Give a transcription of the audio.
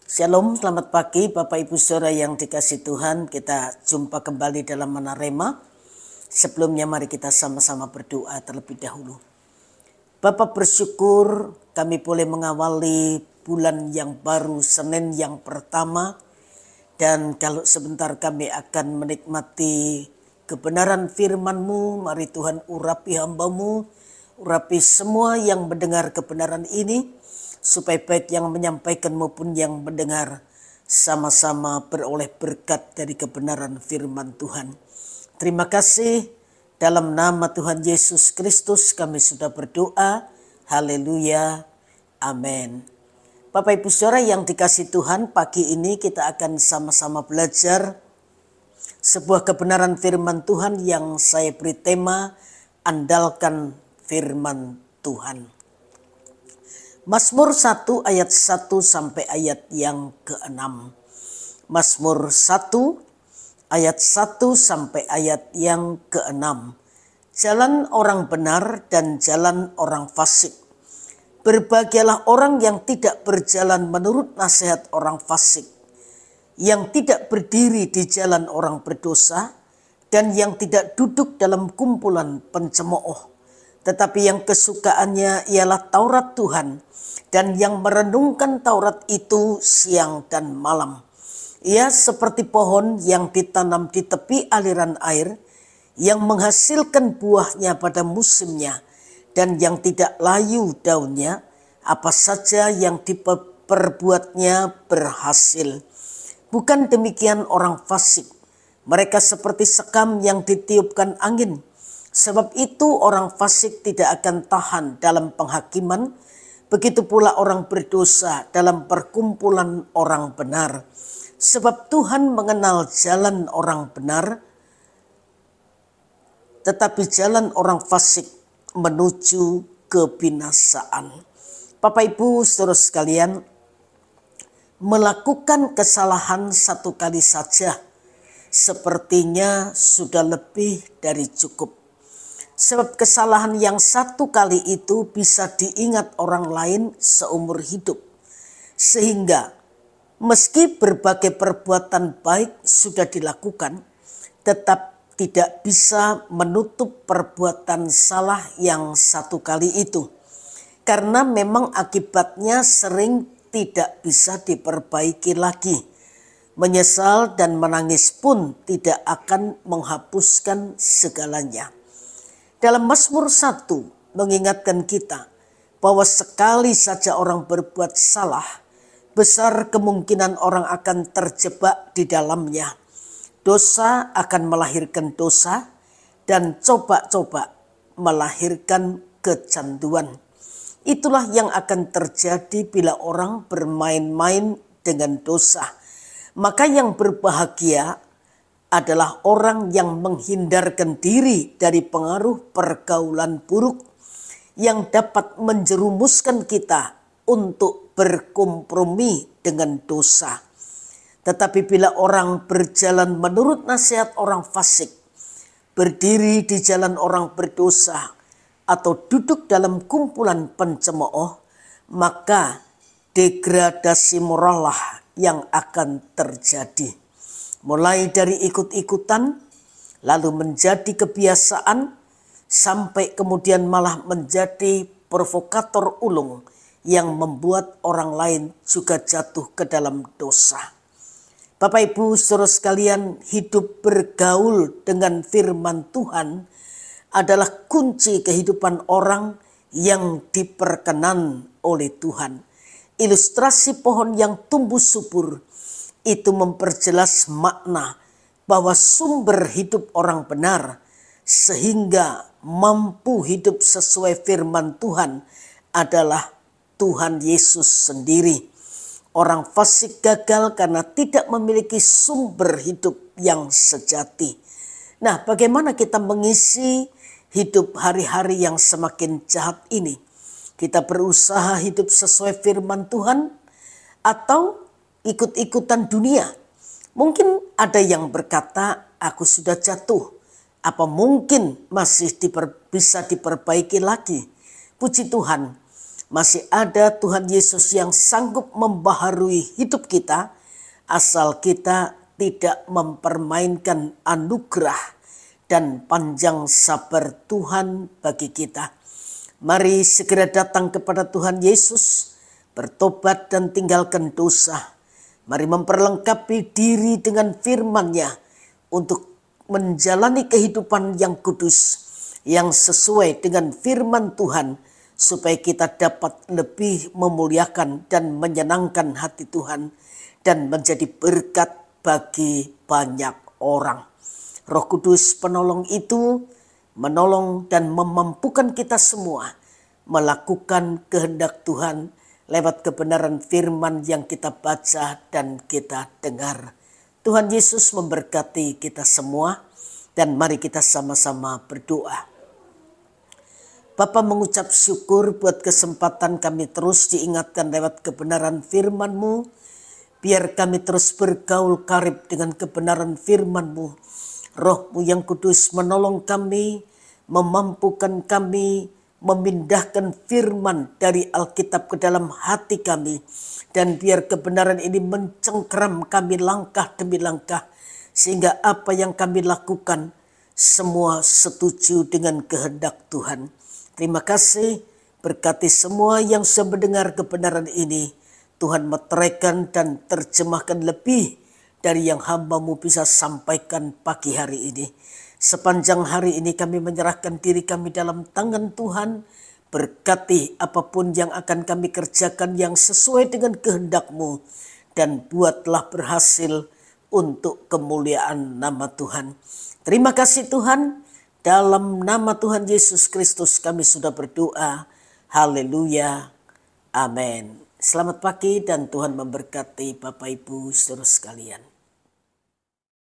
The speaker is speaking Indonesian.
Shalom, selamat pagi Bapak Ibu Saudara yang dikasihi Tuhan. Kita jumpa kembali dalam Manna Rema. Sebelumnya mari kita sama-sama berdoa terlebih dahulu. Bapak bersyukur kami boleh mengawali bulan yang baru, Senin yang pertama. Dan kalau sebentar kami akan menikmati kebenaran firman-Mu, mari Tuhan urapi hamba-Mu, urapi semua yang mendengar kebenaran ini, supaya baik yang menyampaikan maupun yang mendengar sama-sama beroleh berkat dari kebenaran firman Tuhan. Terima kasih, dalam nama Tuhan Yesus Kristus kami sudah berdoa. Haleluya. Amin. Bapak Ibu Saudara yang dikasihi Tuhan, pagi ini kita akan sama-sama belajar sebuah kebenaran firman Tuhan yang saya beri tema andalkan firman Tuhan. Mazmur 1 ayat 1 sampai ayat yang ke-6. Mazmur 1 ayat 1 sampai ayat yang ke-6. Jalan orang benar dan jalan orang fasik. Berbahagialah orang yang tidak berjalan menurut nasihat orang fasik, yang tidak berdiri di jalan orang berdosa, dan yang tidak duduk dalam kumpulan pencemooh. Tetapi yang kesukaannya ialah Taurat Tuhan, dan yang merenungkan Taurat itu siang dan malam. Ia seperti pohon yang ditanam di tepi aliran air, yang menghasilkan buahnya pada musimnya, dan yang tidak layu daunnya, apa saja yang diperbuatnya berhasil. Bukan demikian orang fasik, mereka seperti sekam yang ditiupkan angin. Sebab itu orang fasik tidak akan tahan dalam penghakiman, begitu pula orang berdosa dalam perkumpulan orang benar. Sebab Tuhan mengenal jalan orang benar, tetapi jalan orang fasik menuju kebinasaan. Bapak Ibu Saudara sekalian, melakukan kesalahan satu kali saja sepertinya sudah lebih dari cukup. Sebab kesalahan yang satu kali itu bisa diingat orang lain seumur hidup. Sehingga meski berbagai perbuatan baik sudah dilakukan, tetap tidak bisa menutup perbuatan salah yang satu kali itu. Karena memang akibatnya sering tidak bisa diperbaiki lagi. Menyesal dan menangis pun tidak akan menghapuskan segalanya. Dalam Mazmur 1 mengingatkan kita bahwa sekali saja orang berbuat salah, besar kemungkinan orang akan terjebak di dalamnya. Dosa akan melahirkan dosa dan coba-coba melahirkan kecanduan. Itulah yang akan terjadi bila orang bermain-main dengan dosa. Maka yang berbahagia adalah orang yang menghindarkan diri dari pengaruh pergaulan buruk yang dapat menjerumuskan kita untuk berkompromi dengan dosa. Tetapi bila orang berjalan menurut nasihat orang fasik, berdiri di jalan orang berdosa, atau duduk dalam kumpulan pencemooh, maka degradasi moral lah yang akan terjadi. Mulai dari ikut-ikutan, lalu menjadi kebiasaan, sampai kemudian malah menjadi provokator ulung yang membuat orang lain juga jatuh ke dalam dosa. Bapak Ibu Saudara sekalian, hidup bergaul dengan firman Tuhan adalah kunci kehidupan orang yang diperkenan oleh Tuhan. Ilustrasi pohon yang tumbuh subur itu memperjelas makna bahwa sumber hidup orang benar sehingga mampu hidup sesuai firman Tuhan adalah Tuhan Yesus sendiri. Orang fasik gagal karena tidak memiliki sumber hidup yang sejati. Nah, bagaimana kita mengisi hidup hari-hari yang semakin jahat ini? Kita berusaha hidup sesuai firman Tuhan atau ikut-ikutan dunia? Mungkin ada yang berkata, aku sudah jatuh. Apa mungkin masih bisa diperbaiki lagi? Puji Tuhan, Masih ada Tuhan Yesus yang sanggup membaharui hidup kita, asal kita tidak mempermainkan anugerah dan panjang sabar Tuhan bagi kita. Mari segera datang kepada Tuhan Yesus, bertobat dan tinggalkan dosa. Mari memperlengkapi diri dengan firman-Nya untuk menjalani kehidupan yang kudus, yang sesuai dengan firman Tuhan, supaya kita dapat lebih memuliakan dan menyenangkan hati Tuhan dan menjadi berkat bagi banyak orang. Roh Kudus penolong itu menolong dan memampukan kita semua melakukan kehendak Tuhan lewat kebenaran firman yang kita baca dan kita dengar. Tuhan Yesus memberkati kita semua, dan mari kita sama-sama berdoa. Bapa, mengucap syukur buat kesempatan kami terus diingatkan lewat kebenaran firman-Mu. Biar kami terus bergaul karib dengan kebenaran firman-Mu. Roh-Mu yang kudus menolong kami, memampukan kami, memindahkan firman dari Alkitab ke dalam hati kami. Dan biar kebenaran ini mencengkeram kami langkah demi langkah, sehingga apa yang kami lakukan semua setuju dengan kehendak Tuhan. Terima kasih, berkati semua yang sudah mendengar kebenaran ini. Tuhan meteraikan dan terjemahkan lebih dari yang hamba-Mu bisa sampaikan pagi hari ini. Sepanjang hari ini kami menyerahkan diri kami dalam tangan Tuhan. Berkati apapun yang akan kami kerjakan yang sesuai dengan kehendak-Mu. Dan buatlah berhasil untuk kemuliaan nama Tuhan. Terima kasih Tuhan. Dalam nama Tuhan Yesus Kristus kami sudah berdoa. Haleluya. Amin. Selamat pagi dan Tuhan memberkati Bapak Ibu saudara sekalian.